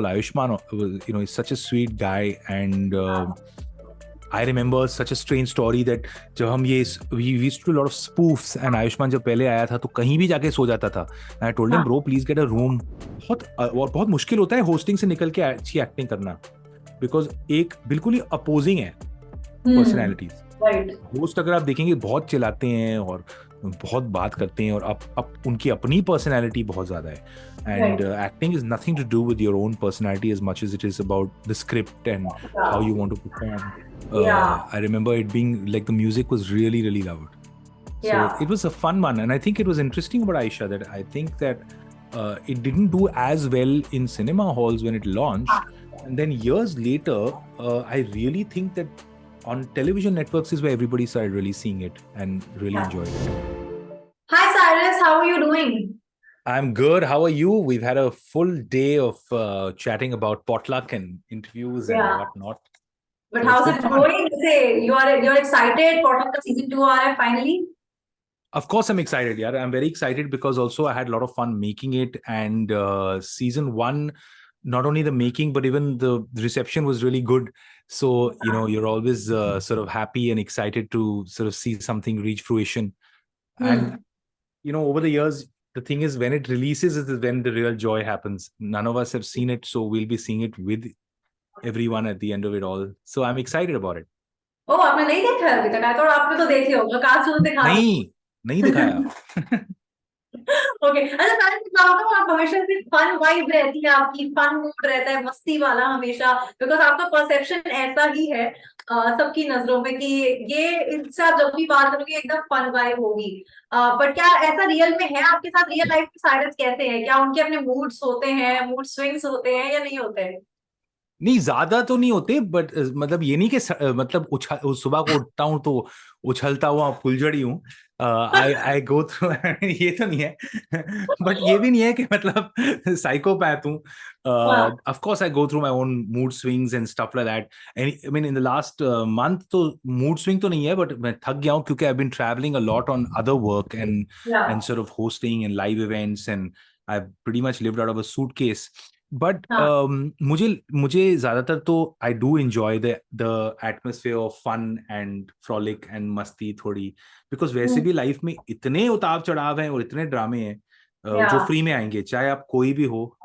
Ayushmann was, is such a sweet guy, and I remember such a strange story that जब हम ये we used to do a lot of spoofs, and Ayushmann जब पहले आया था तो कहीं भी जाके सो जाता था. And I told him, bro, please get a room. बहुत मुश्किल होता है होस्टिंग से निकल के अच्छी एक्टिंग करना, बिकॉज एक बिल्कुल ही अपोजिंग है पर्सनैलिटीज. होस्ट अगर आप देखेंगे बहुत चिल्लाते हैं और बहुत बात करते हैं, और अब उनकी अपनी पर्सनैलिटी बहुत ज्यादा है. And acting is nothing to do with your own personality as much as it is about the script and how you want to perform. I remember it being like the music was really, really loud. So it was a fun one, and I think it was interesting about Aisha that I think that it didn't do as well in cinema halls when it launched, and then years later, I really think that on television networks is where everybody started really seeing it and really enjoyed it. Hi Cyrus, how are you doing? I'm good. How are you? We've had a full day of chatting about Potluck and interviews and whatnot. But so how's it going? Say you're excited. Potluck season 2 aa raha hai finally. Of course, I'm excited. Yeah, I'm very excited because also I had a lot of fun making it, and season 1, not only the making but even the reception was really good. So you're always sort of happy and excited to sort of see something reach fruition. And over the years, the thing is, when it releases is when the real joy happens. None of us have seen it, so we'll be seeing it with everyone at the end of it all. So I'm excited about it. Oh, आपने नहीं देखा है अभी तक? I thought आपने तो देखी होगा. काश तो दिखा. नहीं दिखाया. Okay. अच्छा सारे बताओ तो आप हमेशा से फन वाइब रहती है आपकी, फन मूड रहता है, मस्ती वाला हमेशा, बिकॉज आपका परसेप्शन ऐसा ही है सबकी नजरों में कि ये इनसे आप जब भी बात करोगे एकदम फन वाइब होगी. बट क्या ऐसा रियल में है आपके साथ? रियल लाइफ में साइरस कैसे हैं? क्या उनके अपने मूड्स होते हैं, मूड स्विंग्स होते हैं या नहीं होते हैं? नहीं, ज्यादा तो नहीं होते, बट मतलब ये नहीं कि मतलब सुबह को उठता हूँ तो उछलता हुआ फुलझड़ी हूँ. आई गो थ्रू ये तो नहीं है. बट ये भी नहीं है कि मतलब साइकोपैथ हूँ. Of course I go through my own mood swings and stuff like that. And I mean in the last month तो मूड स्विंग तो नहीं है, बट मैं थक गया हूँ क्योंकि I have been travelling a lot on other work and sort of hosting and live events, and I have pretty much lived out of a suitcase. But मुझे ज्यादातर तो I do enjoy the atmosphere of fun and frolic and masti थोड़ी, because वैसे भी life में इतने उतार चढ़ाव हैं और इतने ड्रामे हैं जो फ्री में आएंगे, चाहे आप कोई भी हो.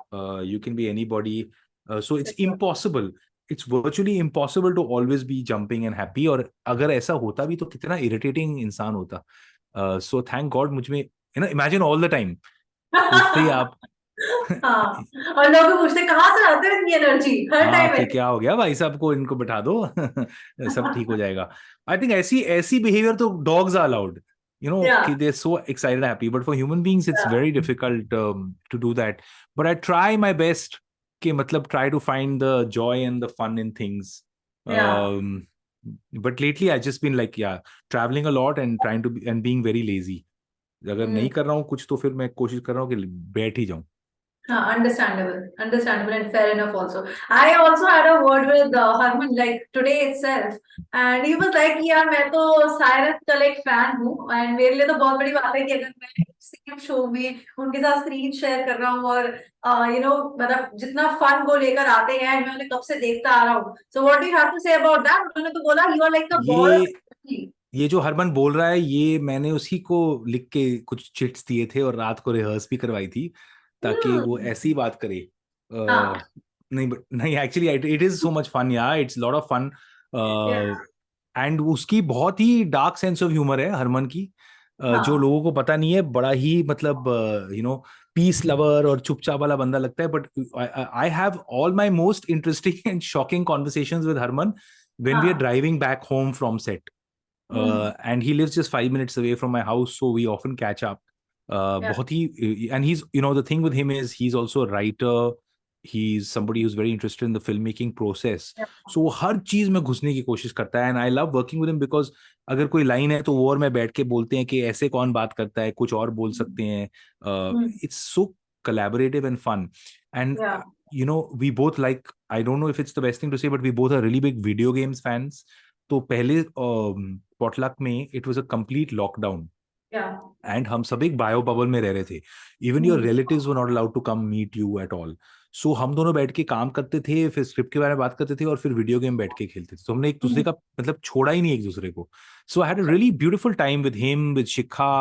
You can be anybody, so it's impossible, it's virtually impossible to always be jumping and happy. और अगर ऐसा होता भी तो कितना इरिटेटिंग इंसान होता. सो थैंक गॉड मुझ में, इमेजिन ऑल द टाइम उठते ही आप हाँ. और लोग पूछते कहाँ से आते हैं इतनी एनर्जी हर टाइम में? क्या हो गया भाई साहब को, इनको बिठा दो. सब ठीक हो जाएगा. आई थिंक ऐसी बिहेवियर तो डॉग्स आर अलाउड, कि they are so excited happy, but for human beings it's very difficult to do that. But I try my best कि मतलब try to find the joy and the fun in things. But lately I just been like travelling a lot and trying to and being very lazy. अगर नहीं कर रहा हूँ कुछ तो फिर मैं कोशिश कर रहा हूँ कि बैठ ही जाऊं. Understandable and fair enough also. I also had a word with Harman like today itself, and he was like यार मैं तो साइरस का एक फैन हूँ, and मेरे लिए तो बहुत बड़ी बात है कि अगर मैं सेम शो में उनके साथ स्क्रीन शेयर कर रहा हूँ और मतलब जितना फन वो लेकर आते हैं, मैं उन्हें कब से देखता आ रहा हूँ. So what do you have to say about that? उन्होंने तो बोला you are like the ball. ये जो हरमन बोल रहा है, ये मैंने उसी को लिख के कुछ चिट्स दिए थे और रात को रिहर्स भी करवाई थी ताकि वो ऐसी बात करे. नहीं actually it is so much fun. It's lot of fun. And उसकी बहुत ही डार्क सेंस ऑफ ह्यूमर है हरमन की, जो लोगों को पता नहीं है. बड़ा ही मतलब पीस लवर और चुपचाप वाला बंदा लगता है. But I have all my most interesting and shocking conversations with Harman when we are driving back home from set. And he lives just 5 minutes away from my house, so we often catch up. बहुत ही, and he's, the thing with him is he's also a writer. He's somebody who's very interested in the filmmaking process. So हर चीज में घुसने की कोशिश करता है, and I love working with him because अगर कोई लाइन है तो वो और मैं बैठ के बोलते हैं कि ऐसे कौन बात करता है, कुछ और बोल सकते हैं. It's so collaborative and fun. And we both like, I don't know if it's the best thing to say, but we both are really big video games fans. तो पहले पॉटलक में it was a complete lockdown, and हम सब एक bio bubble में रह रहे थे. Even your relatives were not allowed to come meet you at all. So हम दोनों बैठ के काम करते थे, फिर स्क्रिप्ट के बारे में बात करते थे और फिर वीडियो गेम बैठ के खेलते थे। तो हमने एक दूसरे का मतलब छोड़ा ही नहीं एक दूसरे को। So I had a really beautiful time with him, with Shikha,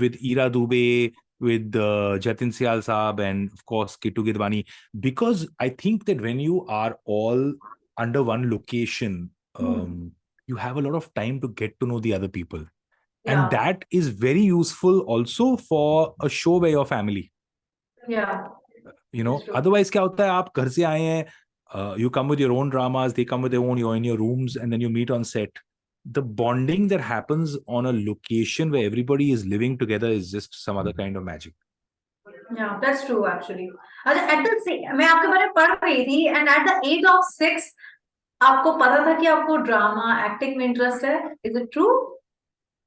with Ira Dubey, with Jatin Sial Saab, and of course Kittu Gidwani. Because I think that when you are all under one location, you have a lot of time to get to know the other people. And Yeah, that is very useful also for a show where your family. yeah, it's true. Otherwise क्या होता है, आप घर से आए हैं, you come with your own dramas, they come with their own, you're in your rooms, and then you meet on set. The bonding that happens on a location where everybody is living together is just some other kind of magic. Yeah, that's true actually. अच्छा, at the same, मैं आपके बारे में पढ़ रही थी, and at the age of 6 आपको पता था कि आपको ड्रामा एक्टिंग में इंटरेस्ट है? Is it true?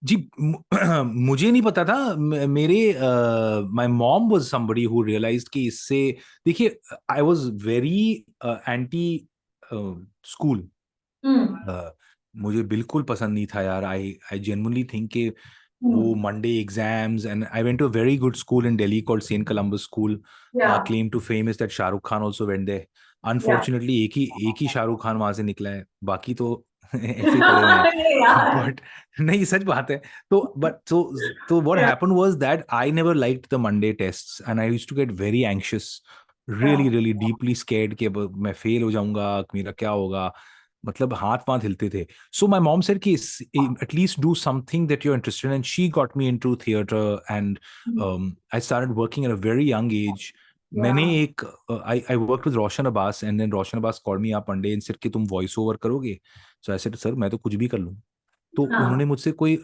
जी, मुझे नहीं पता था। मेरे my mom was somebody who realized कि इससे, देखिए, I was very anti school. मुझे बिल्कुल पसंद नहीं था यार। आई जेन्युइनली थिंक कि वो Monday exams, and I went to a very good school in Delhi called Saint Columbus school. Yeah, claim to fame is that Shahrukh Khan also went there. yeah. Unfortunately एक ही शाहरुख खान वहां से निकला है, बाकी तो ऐसे ही पड़े हुए हैं। अरे यार. बट नहीं, सच बात है। तो what Yeah, happened was that I never liked the Monday tests, and I used to get very anxious, yeah, really really deeply scared कि अब मैं फेल हो जाऊंगा, मेरा क्या होगा, मतलब हाथ पांव हिलते थे। सो माय मॉम सेड कि at least do something that you are interested in, and she got me into theatre, and I started working at a very young age. मैंने yeah. एक I I work with Roshan Abbas, and then Roshan Abbas called me up one day and said कि तुम voice over करोगे? सो I said sir मैं तो कुछ भी कर लूँ। तो हाँ. उन्होंने मुझसे कोई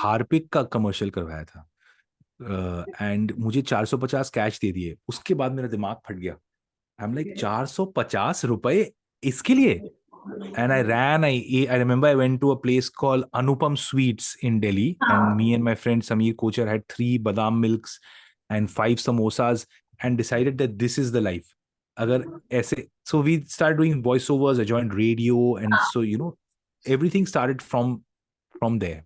हार्पिक का कमर्शियल करवाया था, एंड मुझे 450 कैश दे दिए। उसके बाद मेरा दिमाग फट गया। आई एम लाइक, 450 रुपए इसके लिए? And I ran. I remember I went to a place called Anupam Sweets in Delhi, and me हाँ. and my friend Sameer Kochar had 3 badam milks and 5 samosas, and decided that this is the life. अगर ऐसे, so we started doing voiceovers. I joined radio, and so everything started from there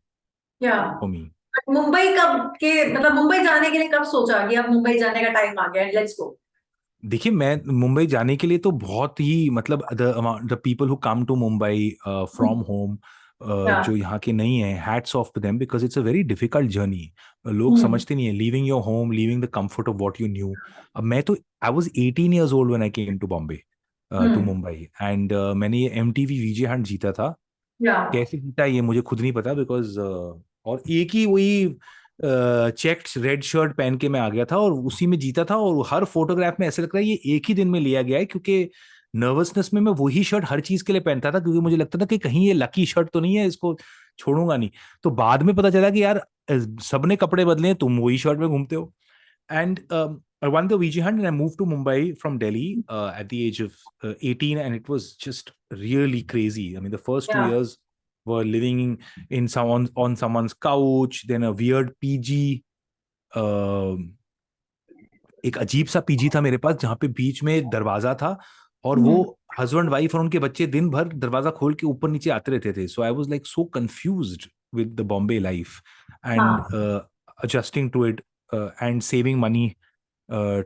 Yeah. for me. Mumbai कब के, मतलब मुंबई जाने के लिए कब सोचा कि अब मुंबई जाने का टाइम आ गया, लेट्स गो? देखिए, मैं मुंबई जाने के लिए तो बहुत ही, मतलब the people who come to Mumbai from home, yeah. जो यहाँ के नहीं है, hats off to them, because it's a very difficult journey. लोग हम्म. समझते नहीं है, leaving your home, leaving the comfort of what you knew. अब मैं तो, I was 18 years old when I came to Bombay, to hmm. Mumbai, and मैंने ये MTV VJ हंट जीता था। या. कैसे जीता ये मुझे खुद नहीं पता, बिकॉज और एक ही वही चेक्ड रेड शर्ट पहन के मैं आ गया था और उसी में जीता था, और हर फोटोग्राफ में ऐसा लग रहा है ये एक ही दिन में लिया गया है, क्योंकि नर्वसनेस में मैं वही शर्ट हर चीज के लिए पहनता था, क्योंकि मुझे लगता था कि कहीं ये लकी शर्ट तो नहीं है, इसको छोड़ूंगा नहीं। तो बाद में पता चला कि यार सबने कपड़े बदले हैं, तुम वही शर्ट में घूमते हो। And I won the VG Hunt, and I moved to Mumbai from Delhi at the age of 18, and it was just really crazy. I mean, the first two या. years were living in someone on someone's couch, then a weird PG. एक अजीब सा PG था मेरे पास, जहाँ पे बीच में दरवाजा था, और वो हस्बैंड वाइफ और उनके बच्चे दिन भर दरवाजा खोल के ऊपर नीचे आते रहते थे। So I was like so confused with the Bombay life, and हाँ. adjusting to it, and saving money,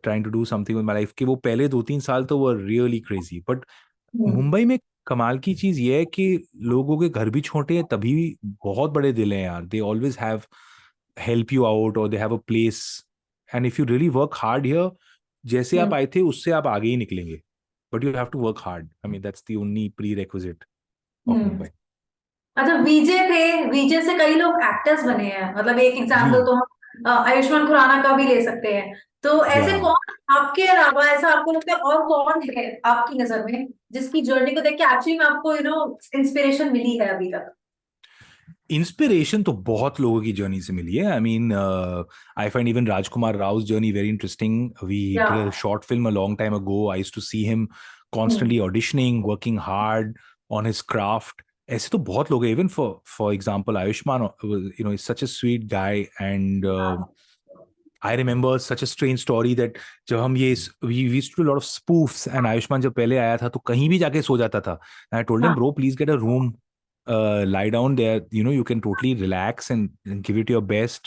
trying to do something with my life, कि वो पहले 2-3 साल तो वो रियली क्रेजी। बट मुंबई में कमाल की चीज ये है कि लोगों के घर भी छोटे हैं, तभी बहुत बड़े दिल हैं यार। They always have help you out, और they have a place, and if you really work hard here, जैसे आप आए थे उससे आप आगे ही निकलेंगे। But you have to work hard. I mean that's the only prerequisite of hmm. Mumbai. अच्छा, वीजे थे, वीजे से कई लोग एक्टर्स बने हैं, मतलब एक जी, एग्जाम्पल तो हम आयुष्मान खुराना का भी ले सकते हैं। तो या ऐसे कौन आपके अलावा, ऐसा आपको लगता है और कौन है आपकी नजर में जिसकी जर्नी को देख के एक्चुअली में आपको इंस्पिरेशन मिली है अभी तक? इंस्पिरेशन तो बहुत लोगों की जर्नी से मिली है। I mean, I find even Rajkummar Rao journey very interesting. We yeah. Did a short film a long time ago. I used to see him constantly auditioning, working hard on his craft. ऐसे तो बहुत लोग हैं। Even for example Ayushmann, is such a sweet guy, and I remember such a strange story that जब हम ये we used to do lot of spoofs, and Ayushman जब पहले आया था तो कहीं भी जाके सो जाता था। आई टोल्ड हिम, हाँ. Bro please get a room, lie down there, you can totally relax and give it your best.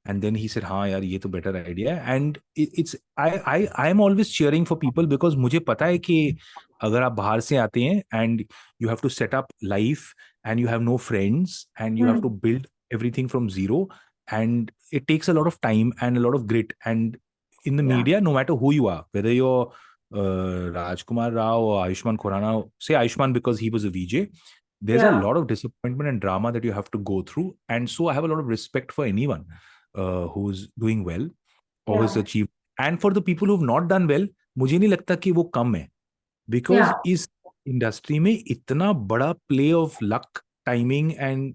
And then he said, हाँ यार ये तो better idea है. And it's I am always cheering for people because मुझे पता है कि अगर आप बाहर से आते हैं and you have to set up life and you have no friends and you have to build everything from zero, and it takes a lot of time and a lot of grit. And in the media, no matter who you are, whether you're Rajkumar Rao or Ayushmann Khurrana, say Ayushmann because he was a VJ, there's a lot of disappointment and drama that you have to go through. And so I have a lot of respect for anyone who's doing well or who's achieved. And for the people who've not done well, मुझे नहीं लगता कि वो कम है, because इस industry में इतना बड़ा play of luck, timing and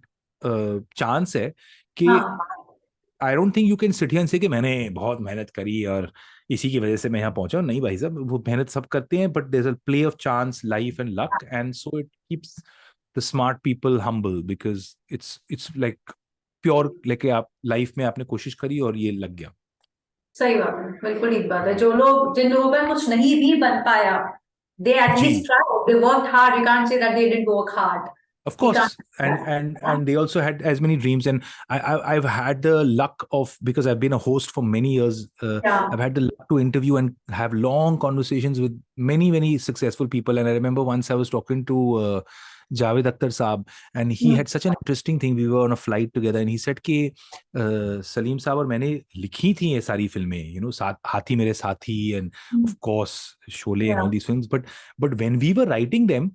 chance है कि I don't think you can sit here and से कि मैंने बहुत मेहनत करी और इसी की वजह से मैं यहाँ पहुंचा. नहीं भाई साहब, वो मेहनत सब करते हैं, but there is a play of chance, life and luck, and so it keeps the smart people humble because it's like pure, लेके आप लाइफ में आपने कोशिश करी और ये लग गया. सही बात है, बिल्कुल ठीक बात है. जो लोग, जिन लोगों का कुछ नहीं भी बन पाया, they at least tried, they worked hard. You can't say that they didn't work hard. Of course, and they also had as many dreams, and I've had the luck of, because I've been a host for many years, I've had the luck to interview and have long conversations with many successful people. And I remember once I was talking to Javed Akhtar Saab, and he had such an interesting thing. We were on a flight together, and he said कि सलीम साहब और मैंने लिखी थी ये सारी फिल्में, you know, हाथी मेरे साथी, and of course Sholay and all these films. But when we were writing them,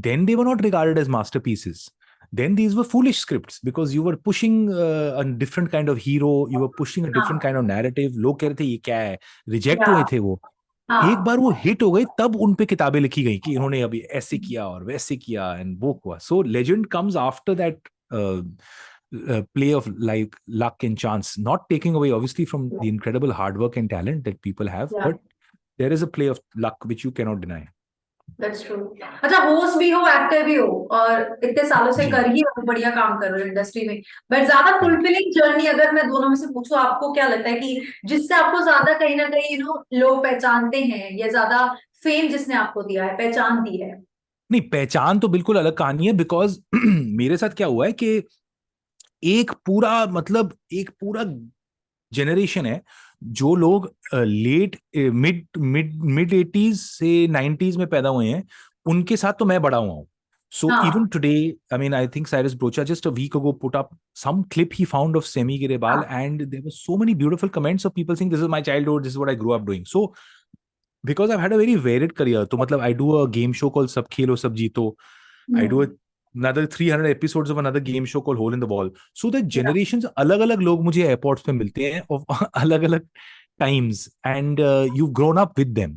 then they were not regarded as masterpieces. Then these were foolish scripts because you were pushing a different kind of hero, you were pushing a different kind of narrative. लोग कह रहे थे ये क्या है, reject हुए थे वो. एक बार वो हिट हो गए, तब उन पे किताबें लिखी गई कि इन्होंने अभी ऐसे किया और वैसे किया, एंड वो हुआ. So legend comes after that play of like luck and chance, not taking away obviously from the incredible hard work and talent that people have, but there is a play of luck which you cannot deny. That's true. अच्छा, host भी हो, actor भी हो, और इतने सालों से कर ही बढ़िया काम कर रहे हो इंडस्ट्री में. बट ज्यादा फुलफिलिंग जर्नी अगर मैं दोनों में से पूछूं, आपको क्या लगता है कि जिससे आपको ज्यादा कहीं ना कहीं लोग पहचानते हैं, या ज्यादा फेम जिसने आपको दिया है, पहचान दी है? नहीं, पहचान तो बिल्कुल अलग कहानी है, बिकॉज मेरे साथ क्या हुआ है कि एक पूरा जनरेशन है जो लोग लेट मिड 80s से 90s में पैदा हुए हैं, उनके साथ तो मैं बड़ा हुआ हूं. So even today, I mean, I think Cyrus Brocha just a week ago put up some clip he found of Semi Girebal, and there were so many beautiful comments of people saying this is my childhood, this is what I grew up doing. So because I've had a very varied career, तो मतलब I do a game show called Sab Khelo Sab Jeeto. I do another 300 episodes of another game show called Hole in the Wall. So the generations, अलग-अलग लोग मुझे airports पे मिलते हैं of अलग-अलग times, and you've grown up with them.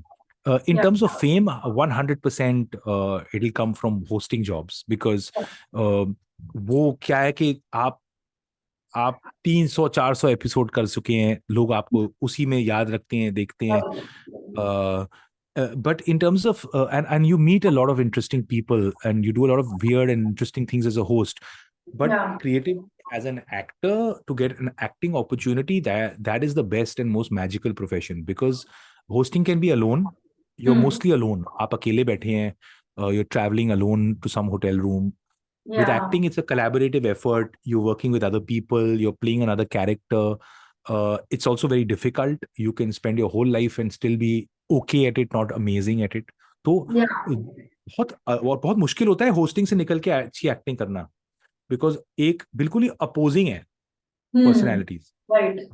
In terms of fame, 100% it'll come from hosting jobs, because वो क्या है कि आप 300-400 एपिसोड कर चुके हैं, लोग आपको उसी में याद रखते हैं, देखते हैं. But in terms of and you meet a lot of interesting people, and you do a lot of weird and interesting things as a host. But creative as an actor, to get an acting opportunity, that is the best and most magical profession, because hosting can be alone. You're mostly alone. आप अकेले बैठे हैं. You're traveling alone to some hotel room. With acting, it's a collaborative effort. You're working with other people. You're playing another character. It's also very difficult. You can spend your whole life and still be okay at it, not amazing at it. तो बहुत मुश्किल होता है hosting से निकल के अच्छी acting करना, बिकॉज एक बिल्कुल ही अपोजिंग है पर्सनैलिटीज.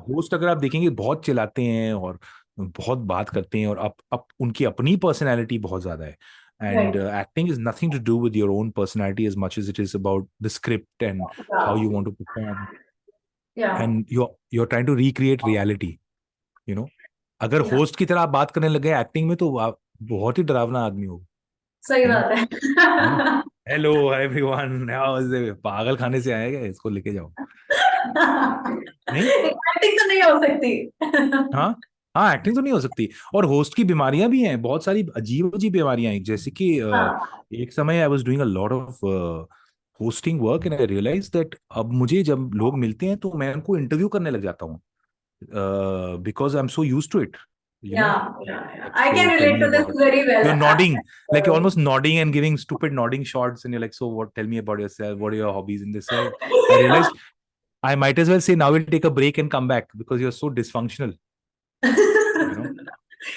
होस्ट अगर आप देखेंगे बहुत चिल्लाते हैं और बहुत बात करते हैं, और अब उनकी अपनी पर्सनैलिटी बहुत ज्यादा है. And acting is nothing to do with your own personality as much as it is about the script and how you want to perform. And you're trying to recreate reality, you know. अगर host की तरह आप बात करने लगे acting में, तो आप बहुत ही डरावना आदमी हो. सही बात है. हेलो एवरीवन, पागल खाने से आएगा, इसको लेके जाओ. नहीं, एक्टिंग तो नहीं हो सकती. हाँ, एक्टिंग तो नहीं हो सकती. और होस्ट की बीमारियां भी हैं, बहुत सारी अजीब बीमारियां हैं. जैसे कि एक समय I was doing a lot of hosting work, and I realize that अब मुझे जब लोग मिलते हैं तो मैं उनको इंटरव्यू करने लग जाता हूँ, because I am so used to it. I can relate to this very well. You're nodding, like you're almost nodding and giving stupid nodding shots, and you're like, so what, tell me about yourself, what are your hobbies in this. I realized I might as well say now we'll take a break and come back because you're so dysfunctional, you know.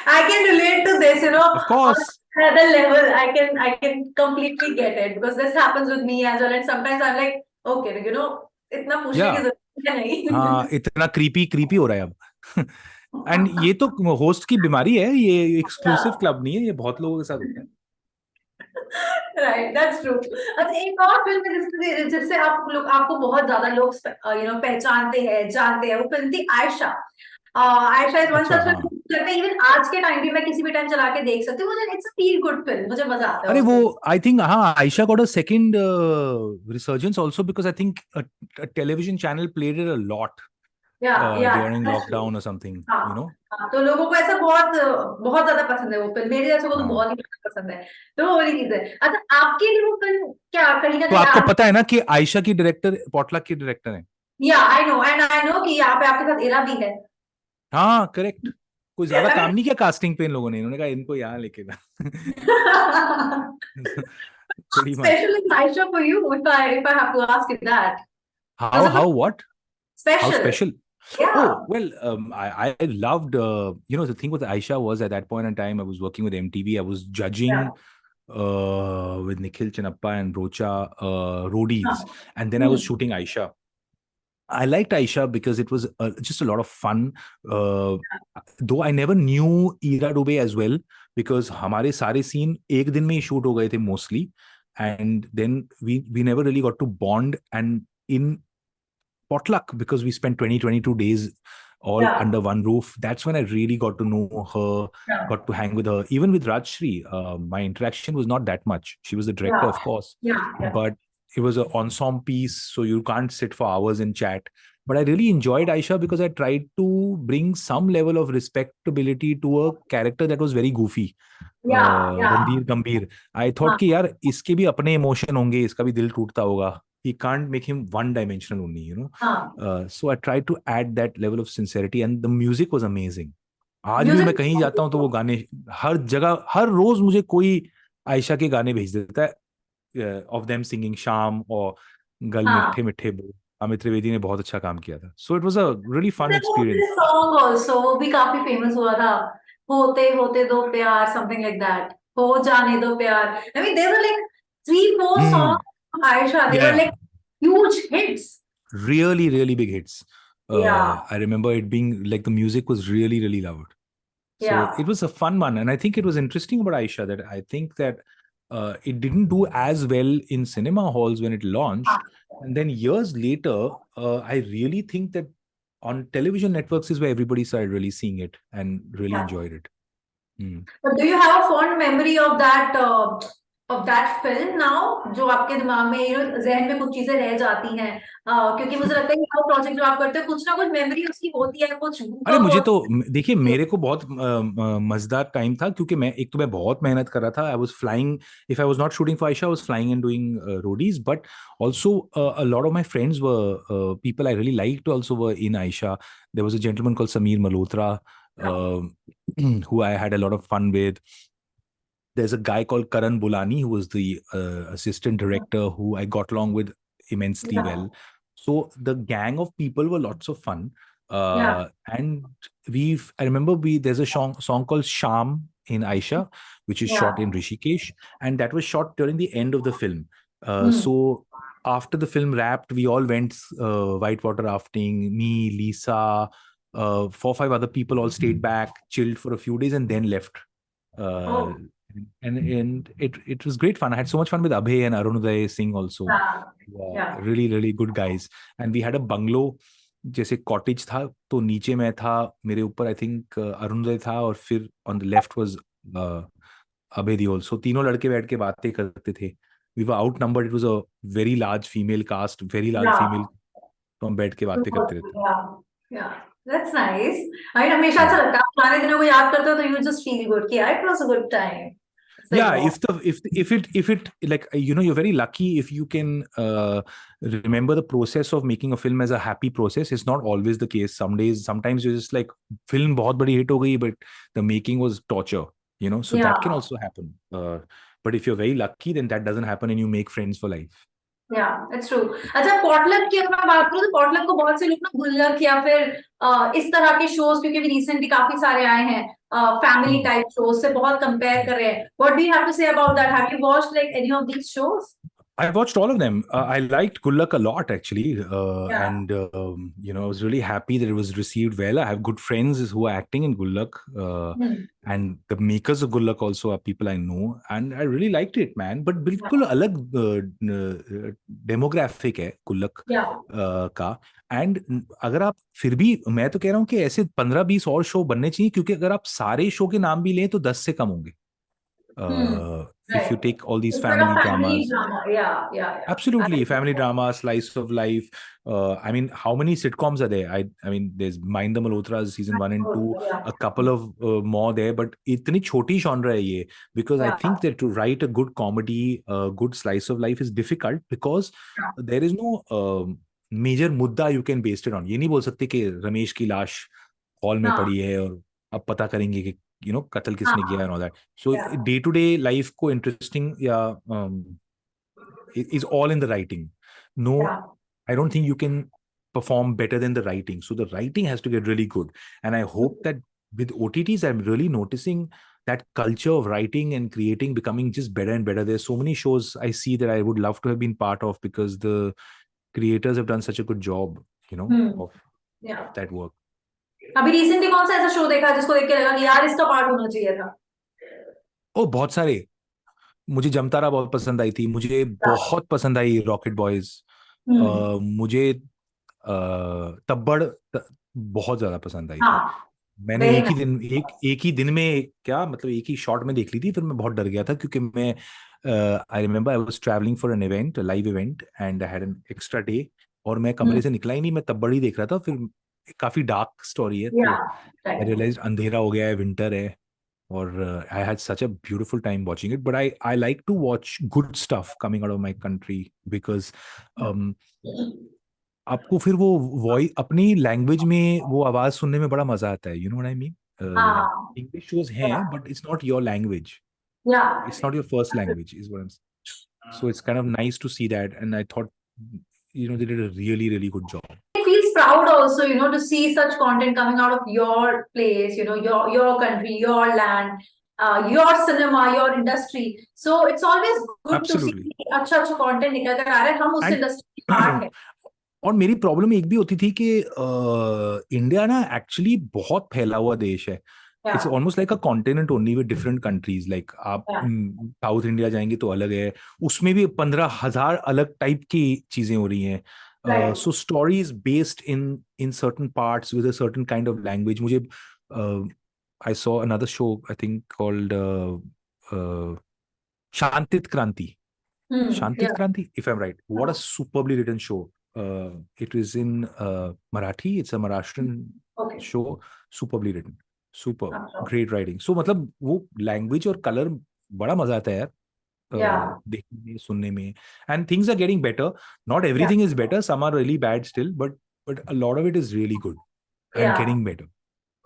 I can relate to this, Of on course. another level. I can completely get it because this happens with me as well. And sometimes I'm like, okay, इतना पूछने की Yeah. जरूरत है हाँ, नहीं. इतना creepy हो रहा है अब. एंड ये तो होस्ट की बीमारी है, ये एक्सक्लूसिव Yeah. क्लब नहीं है, ये बहुत लोगों के साथ होता है. Right, that's true. अच्छा, एक और फिल्म है जिससे जिससे आपको बहुत ज्यादा लोग पहचानते हैं, जानते हैं. वो फिल्म थी आयशा. आयशा इज वन अच्छा, सच हाँ. फिल्म, लगता है इवन आज के टाइम भी मैं किसी भी टाइम चला के देख सकती हूँ. मुझे it's a feel good film, मुझे मजा आता है अरे वो वो फिल्म. आई थिंक, हाँ, Ayesha got a second resurgence also because I think a television channel played it a lot या या during that's true. lockdown or something, हाँ. you know. हाँ, तो लोगों को ऐसा बहुत बहुत ज्यादा पसंद है वो फिल्म. मेरे जैसे को तो हाँ. बहुत ही ज्यादा पसंद है. तो वो वाली चीज है. अच्छा, आपके लिए वो फिल्म क्या कहीं ना तो कहीं आपको आज. पता है ना कि आयशा की डायरेक्टर पॉटलक की डायरेक्टर है. या I know, and I know कि यहाँ पे आपके साथ इरा भी है. हाँ, करेक्ट. कोई ज्यादा I काम नहीं किया कास्टिंग पे इन लोगों ने, इन्होंने कहा इनको यहाँ लेके ना. mean, pretty much. special is Aisha for you, if I have to ask you that. Was it How what? How special? special? Yeah. Oh, well, I loved, the thing with Aisha was at that point in time, I was working with MTV. I was Yeah. judging with Nikhil Chinappa and Rocha Roadies. Huh. And then I was Hmm. shooting Aisha. I liked Aisha because it was just a lot of fun. Though I never knew Ira Dubey as well because हमारे सारे scene एक दिन में ही shoot हो गए थे mostly. And then we never really got to bond. And in Potluck, because we spent 22 days all Yeah. under one roof, that's when I really got to know her, Yeah. got to hang with her. Even with Rajshri, my interaction was not that much. She was the director, Yeah. of course, Yeah. Yeah. but it was an ensemble piece, so you can't sit for hours and chat. But I really enjoyed Aisha because I tried to bring some level of respectability to a character that was very goofy. Yeah. Yeah. Randhir गंभीर. I thought हाँ. कि यार इसके भी अपने emotion होंगे, इसका भी दिल टूटता होगा. He can't make him one dimensional only, you know. हाँ. So I tried to add that level of sincerity, and the music was amazing. आज भी मैं Music. कहीं जाता हूँ तो वो गाने हर जगह, हर रोज मुझे कोई आयशा के गाने भेज देता है, ऑफ देम सिंगिंग शाम और गल हाँ. मिठे मिठे बोल. अमित त्रिवेदी ने बहुत अच्छा काम किया था. So it was a really fun There was experience. this song also, वो भी काफी फेमस हुआ था. होते होते दो प्यार, something like that. हो जाने दो प्यार. I mean, there were like 3, 4 songs Hmm. from Aisha. They Yeah, were yeah. like huge hits. Really big hits. Yeah. I remember it being like the music was really loved. So Yeah. it was a fun one, and I think it was interesting about Aisha that I think that it didn't do as well in cinema halls when it launched, and then years later, I really think that on television networks is where everybody started really seeing it and really Yeah. enjoyed it. Hmm. But do you have a fond memory of that film now? जो आपके दिमाग में जहन में कुछ चीजें रह जाती हैं, क्योंकि मुझे लगता है कि हर प्रोजेक्ट जो आप करते हो कुछ ना कुछ मेमोरी उसकी होती है, कुछ अरे गूफअप मुझे तो होता देखिए, है. मेरे को बहुत मजेदार टाइम था क्योंकि मैं बहुत मेहनत कर रहा था. I was flying. If I was not shooting for Ayesha, I was flying and doing Roadies. But also a lot of my friends were people I really liked also were in Aisha. There was a gentleman called Sameer Malhotra, uh, who I had a lot of fun with. There's a guy called Karan Bulani who was the assistant director who I got along with immensely Yeah. well. So the gang of people were lots of fun. Yeah. And I remember there's a song called Sham in Aisha, which is Yeah. shot in Rishikesh, and that was shot during the end of the film. Hmm. So after the film wrapped, we all went whitewater rafting. Me, Lisa, 4 or 5 other people all stayed back, chilled for a few days, and then left. Uh, Oh. and it was great fun. I had so much fun with Abhay and Arunoday Singh also. Yeah. Yeah. Really good guys. And we had a bungalow, जैसे cottage था, तो नीचे मैं था, मेरे ऊपर I think Arunoday था, और फिर ऑन द लेफ्ट वाज अभेदी ऑल्सो. तीनों लड़के बैठ के बातें करते थे. We were outnumbered. It was a very large female cast, very large Yeah. Female. तो हम बैठ के बातें करते रहते. Yeah. Yeah. That's nice. I mean, हमेशा Yeah. अच्छा लगता है. आप पुराने दिनों को याद करते हो तो you just feel good कि यार it was a good time. It's like Yeah, wow. if it like, you're very lucky if you can remember the process of making a film as a happy process. It's not always the case. Sometimes you're just like, film बहुत बड़ी hit हो गई, but the making was torture, so that can Yeah. also happen. But if you're very lucky, then that doesn't happen and you make friends for life. It's true. अच्छा, potluck की अगर मैं बात करूँ तो पॉटलक को बहुत से लोग ना गुल्लक या फिर इस तरह के शोज, क्योंकि भी रिसेंटली काफी सारे आए हैं फैमिली हम्म। टाइप शोज, से बहुत कंपेयर कर रहे हैं। What do you have to say about that? Have you watched like any of these shows? I watched all of them. I liked Good Luck a lot, actually, या and I was really happy that it was received well. I have good friends who are acting in Good Luck, and the makers of Good Luck also are people I know, and I really liked it, man. But बिल्कुल अलग demographic है Good Luck या का. And अगर आप फिर भी, मैं तो कह रहा हूँ कि ऐसे 15-20 और शो बनने चाहिए, क्योंकि अगर आप सारे शो के नाम भी लें तो 10 से कम होंगे. If you right, take all these it's like a family family dramas. Drama. या Absolutely, family drama, slice of life. I mean, how many sitcoms are there? I mean, there's Mind the Malhotras season 1 and 2, या a couple of more there, but इतनी छोटी genre है ये, because I या think that to write a good comedy, a good slice of life is difficult because there is no major मुद्दा you can base it on. ये नहीं बोल सकते कि रमेश की लाश हॉल में हाँ पड़ी है और अब पता करेंगे कि कत्ल किसने किया हाँ and all that. So या day to day life को interesting या is all in the writing. या No, I don't think you can perform better than the writing. So the writing has to get really good. And I hope that with OTTs, I'm really noticing that culture of writing and creating becoming just better and better. There's so many shows I see that I would love to have been part of because the creators have done such a good job, of या that work. अभी recently कौन सा ऐसा show देखा जिसको देख के लगा कि यार इसका पार्ट होना चाहिए था? Oh, बहुत सारे. मुझे जमतारा बहुत पसंद आई थी. मुझे बहुत पसंद आई रॉकेट बॉयज. हम्म। मुझे तब्बड़ बहुत ज्यादा पसंद आई थी. हाँ, मैंने वेरी एक ही नाइस। दिन एक ही दिन में, क्या मतलब, एक ही शॉट में देख ली थी. फिर मैं बहुत डर गया था क्योंकि मैं I remember I was travelling for an event, live event, and I had an extra day, और मैं कमरे हम्म। से निकला ही नहीं. मैं तब्बड़ ही देख रहा था. फिर काफी डार्क स्टोरी है, या तो आई राइट। रियलाइज अंधेरा हो गया है, विंटर है, or I had such a beautiful time watching it. But I like to watch good stuff coming out of my country because um, आपको फिर वो वॉइस अपनी लैंग्वेज में वो आवाज सुनने में बड़ा मजा आता है. You know what I mean. हाँ इंग्लिश शोज हैं but it's not your language. या It's not your first language is what I'm saying. So it's kind of nice to see that, and I thought they did a really really good job. It feels proud also, to see such content coming out of your place, your country, your land, your cinema, your industry. So it's always good to see Absolutely. अच्छा अच्छा content निकल कर आ रहा है, हम उस And industry के part है। और मेरी प्रॉब्लम एक भी होती थी कि इंडिया ना एक्चुअली बहुत फैला हुआ देश है. इट्स या almost like a continent only with different countries. Like आप या साउथ इंडिया जाएंगे तो अलग है. उसमें भी 15,000 अलग टाइप की चीजें हो रही हैं. Right. So stories based in certain parts with a certain kind of language. मुझे I saw another show I think called Shantit Kranti. Yeah Shantit Kranti, if I'm right. What a superbly written show. It is in Marathi. It's a Maharashtrian okay. show. Superbly written. Super. Great writing. So मतलब वो language और color बड़ा मजा आता है यार. या देखने में, सुनने में. And things are getting better. Not या everything is better. Some are really bad still, but a lot of it is really good and या getting better.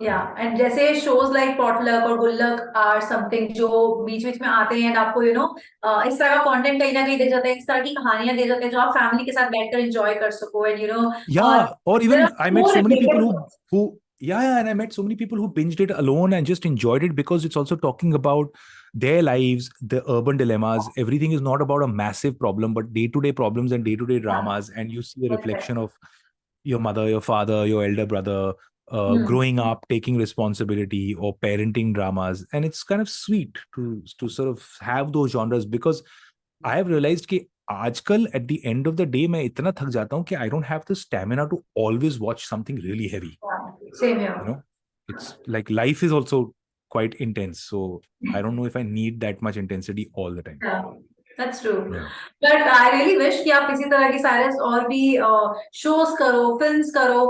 या एंड जैसे शोज लाइक पॉटलक और गुल्लक आर समथिंग जो बीच बीच में आते हैं, एंड आपको इस तरह का कंटेंट कहीं ना कहीं दे जाते हैं, इस तरह की कहानियां दे जाते हैं जो आप फैमिली के साथ बैठकर एंजॉय कर सको, and Yeah, or there even are I met more so many people related. who yeah, and I met so many people who binged it alone and just enjoyed it because it's also talking about their lives, the urban dilemmas. Everything is not about a massive problem, but day-to-day problems and day-to-day dramas, and you see a reflection of your mother, your father, your elder brother, growing up, taking responsibility, or parenting dramas, and it's kind of sweet to sort of have those genres because I have realized कि आजकल at the end of the day मैं इतना थक जाता हूँ कि I don't have the stamina to always watch something really heavy. Same here. You know, it's like life is also quite intense, so I don't know if I need that much intensity all the time. That's true. Yeah. But I really wish कि आप इसी तरह की Cyrus और भी shows करो, films करो,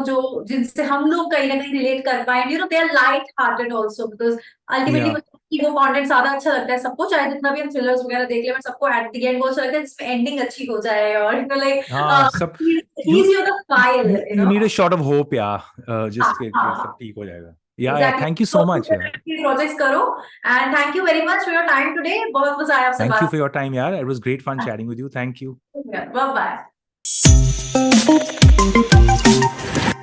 जो जिनसे हम लोग कहीं ना कहीं रिलेट कर पाए, they are light hearted also, because ultimately Yeah. वो कंटेंट ज्यादा अच्छा लगता है सबको, चाहे जितना भी हम थ्रिलर्स वगैरह देख ले, बट सबको एट द एंड वो अच्छा लगता है जिसमें एंडिंग अच्छी हो जाए, और लाइक हाँ, सब ही you is your the file, you need a shot of hope, yeah. हाँ Just कि सब हाँ ठीक हो जाएगा. Yeah, Exactly. thank you so much यार. प्रोजेक्ट्स करो and thank you very much for your time today. बहुत मजा आया आपसे Thank you बात. for your time यार. It was great fun chatting with you. Thank you. Bye bye.